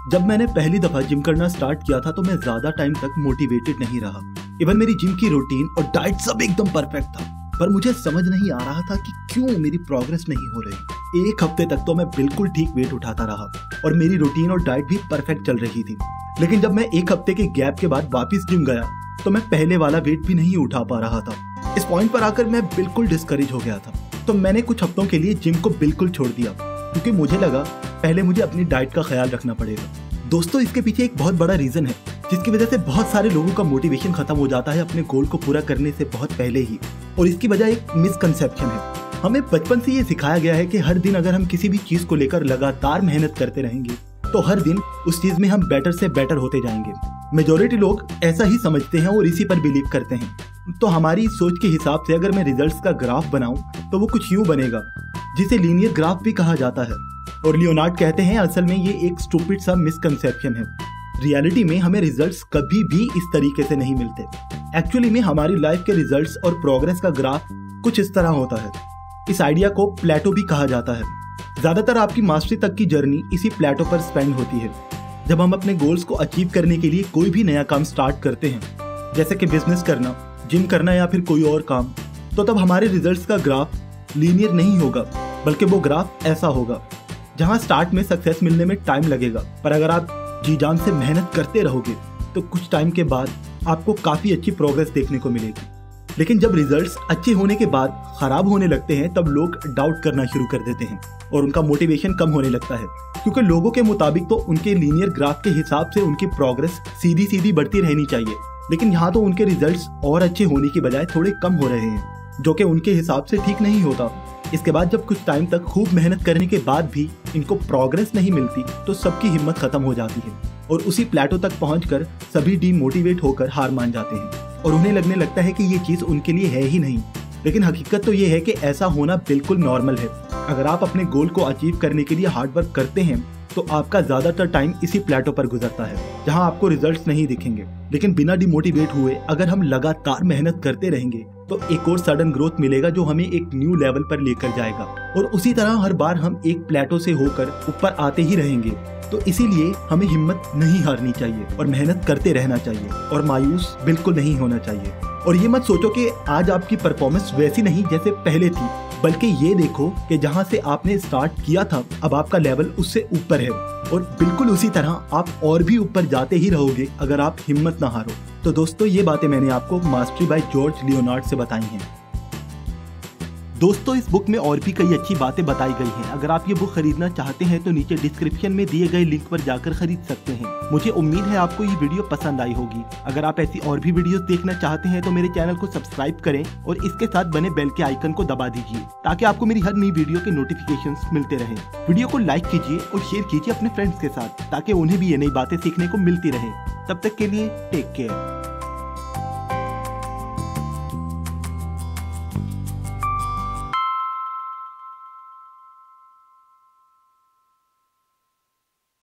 जब मैंने पहली दफा जिम करना स्टार्ट किया था तो मैं ज्यादा टाइम तक मोटिवेटेड नहीं रहा। इवन मेरी जिम की रूटीन और डाइट सब एकदम परफेक्ट था, पर मुझे समझ नहीं आ रहा था कि क्यों मेरी प्रोग्रेस नहीं हो रही। एक हफ्ते तक तो मैं बिल्कुल ठीक वेट उठाता रहा और मेरी रूटीन और डाइट भी परफेक्ट चल रही थी, लेकिन जब मैं एक हफ्ते के गैप के बाद वापस जिम गया तो मैं पहले वाला वेट भी नहीं उठा पा रहा था। इस पॉइंट पर आकर मैं बिल्कुल डिस्करेज हो गया था, तो मैंने कुछ हफ्तों के लिए जिम को बिल्कुल छोड़ दिया, क्योंकि मुझे लगा पहले मुझे अपनी डाइट का ख्याल रखना पड़ेगा। दोस्तों, इसके पीछे एक बहुत बड़ा रीजन है जिसकी वजह से बहुत सारे लोगों का मोटिवेशन खत्म हो जाता है अपने गोल को पूरा करने से बहुत पहले ही, और इसकी वजह एक मिसकंसेप्शन है। हमें बचपन से ये सिखाया गया है कि हर दिन अगर हम किसी भी चीज को लेकर लगातार मेहनत करते रहेंगे तो हर दिन उस चीज में हम बेटर से बेटर होते जाएंगे। मेजॉरिटी लोग ऐसा ही समझते हैं और इसी पर बिलीव करते हैं। तो हमारी सोच के हिसाब से अगर मैं रिजल्ट्स का ग्राफ बनाऊं तो वो कुछ यूं बनेगा, जिसे लीनियर ग्राफ भी कहा जाता है। और लियोनार्ड कहते हैं असल में ये एक स्टूपिड सा मिसकंसेप्शन है। रियलिटी में हमें रिजल्ट्स कभी भी इस तरीके से नहीं मिलते। एक्चुअली में हमारी लाइफ के रिजल्ट्स और प्रोग्रेस का ग्राफ कुछ इस तरह होता है। इस आइडिया को प्लेटो भी कहा जाता है। ज्यादातर आपकी मास्टरी तक की जर्नी इसी प्लेटो पर स्पेंड होती है। जब हम अपने गोल्स को अचीव करने के लिए कोई भी नया काम स्टार्ट करते हैं, जैसे कि बिजनेस करना, जिम करना या फिर कोई और काम, तो तब हमारे रिजल्ट्स का ग्राफ लीनियर नहीं होगा, बल्कि वो ग्राफ ऐसा होगा जहां स्टार्ट में सक्सेस मिलने में टाइम लगेगा, पर अगर आप जी जान से मेहनत करते रहोगे तो कुछ टाइम के बाद आपको काफी अच्छी प्रोग्रेस देखने को मिलेगी। लेकिन जब रिजल्ट्स अच्छे होने के बाद खराब होने लगते हैं तब लोग डाउट करना शुरू कर देते हैं और उनका मोटिवेशन कम होने लगता है, क्योंकि लोगों के मुताबिक तो उनके लीनियर ग्राफ के हिसाब से उनकी प्रोग्रेस सीधी सीधी बढ़ती रहनी चाहिए, लेकिन यहाँ तो उनके रिजल्ट्स और अच्छे होने की बजाय थोड़े कम हो रहे हैं, जो कि उनके हिसाब से ठीक नहीं होता। इसके बाद जब कुछ टाइम तक खूब मेहनत करने के बाद भी इनको प्रोग्रेस नहीं मिलती तो सबकी हिम्मत खत्म हो जाती है और उसी प्लेटो तक पहुंचकर सभी डीमोटिवेट होकर हार मान जाते हैं और उन्हें लगने लगता है कि ये चीज उनके लिए है ही नहीं। लेकिन हकीकत तो ये है कि ऐसा होना बिल्कुल नॉर्मल है। अगर आप अपने गोल को अचीव करने के लिए हार्ड वर्क करते हैं तो आपका ज्यादातर टाइम इसी प्लेटो पर गुजरता है जहां आपको रिजल्ट्स नहीं दिखेंगे। लेकिन बिना डिमोटिवेट हुए अगर हम लगातार मेहनत करते रहेंगे तो एक और सडन ग्रोथ मिलेगा जो हमें एक न्यू लेवल पर लेकर जाएगा, और उसी तरह हर बार हम एक प्लेटो से होकर ऊपर आते ही रहेंगे। तो इसीलिए हमें हिम्मत नहीं हारनी चाहिए और मेहनत करते रहना चाहिए और मायूस बिल्कुल नहीं होना चाहिए। और ये मत सोचो कि आज आपकी परफॉर्मेंस वैसी नहीं जैसे पहले थी, बल्कि ये देखो कि जहाँ से आपने स्टार्ट किया था अब आपका लेवल उससे ऊपर है, और बिल्कुल उसी तरह आप और भी ऊपर जाते ही रहोगे अगर आप हिम्मत ना हारो। तो दोस्तों, ये बातें मैंने आपको मास्टरी बाय जॉर्ज लियोनार्ड से बताई हैं। दोस्तों, इस बुक में और भी कई अच्छी बातें बताई गई हैं। अगर आप ये बुक खरीदना चाहते हैं तो नीचे डिस्क्रिप्शन में दिए गए लिंक पर जाकर खरीद सकते हैं। मुझे उम्मीद है आपको ये वीडियो पसंद आई होगी। अगर आप ऐसी और भी वीडियोस देखना चाहते हैं तो मेरे चैनल को सब्सक्राइब करें और इसके साथ बने बेल के आइकन को दबा दीजिए ताकि आपको मेरी हर नई वीडियो के नोटिफिकेशंस मिलते रहें। वीडियो को लाइक कीजिए और शेयर कीजिए अपने फ्रेंड्स के साथ ताकि उन्हें भी ये नई बातें सीखने को मिलती रहे। तब तक के लिए टेक केयर।